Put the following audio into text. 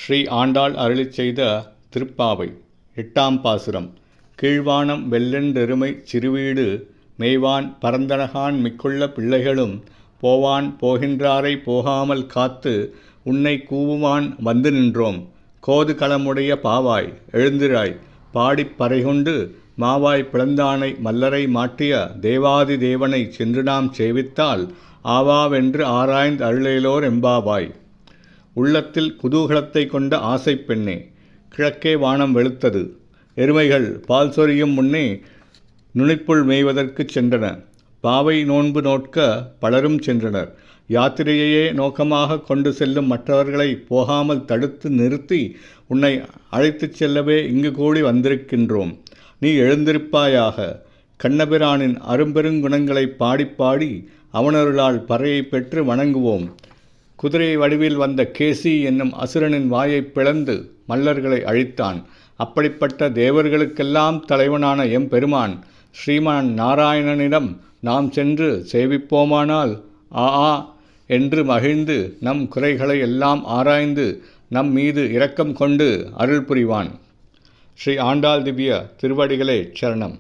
ஸ்ரீ ஆண்டாள் அருளிச் செய்த திருப்பாவை 8ஆம் பாசுரம். கீழ்வானம் வெள்ளென்றெருமை சிறுவீடு மேய்வான் பரந்தனகான் மிக்குள்ள பிள்ளைகளும் போவான் போகின்றாரை போகாமல் காத்து உன்னை கூவுவான் வந்து நின்றோம். கோது களமுடைய பாவாய் எழுந்திராய் பாடிப் பறைகொண்டு மாவாய் பிளந்தானை மல்லரை மாட்டிய தேவாதி தேவனை சென்று நாம் சேவித்தால் ஆவாவென்று ஆராய்ந்து அருளேலோர் எம்பாவாய். உள்ளத்தில் குதூகலத்தை கொண்ட ஆசை பெண்ணே, கிழக்கே வானம் வெளுத்தது. எருமைகள் பால் சொரியும் முன்னே நுனிப்புள் மேய்வதற்குச் சென்றன. பாவை நோன்பு நோட்க பலரும் சென்றனர். யாத்திரையையே நோக்கமாக கொண்டு செல்லும் மற்றவர்களை போகாமல் தடுத்து நிறுத்தி உன்னை அழைத்துச் செல்லவே இங்கு கூடி வந்திருக்கின்றோம். நீ எழுந்திருப்பாயாக. கண்ணபிரானின் அரும்பெருங்குணங்களை பாடிப்பாடி அவனருளால் பறையை பெற்று வணங்குவோம். குதிரை வடிவில் வந்த கேசி என்னும் அசுரனின் வாயைப் பிளந்து மல்லர்களை அழித்தான். அப்படிப்பட்ட தேவர்களுக்கெல்லாம் தலைவனான எம்பெருமான் ஸ்ரீமான் நாராயணனிடம் நாம் சென்று சேவிப்போமானால் ஆ என்று மகிழ்ந்து நம் குறைகளை எல்லாம் ஆராய்ந்து நம் மீது இரக்கம் கொண்டு அருள் புரிவான். ஸ்ரீ ஆண்டாள் திவ்ய திருவடிகளே சரணம்.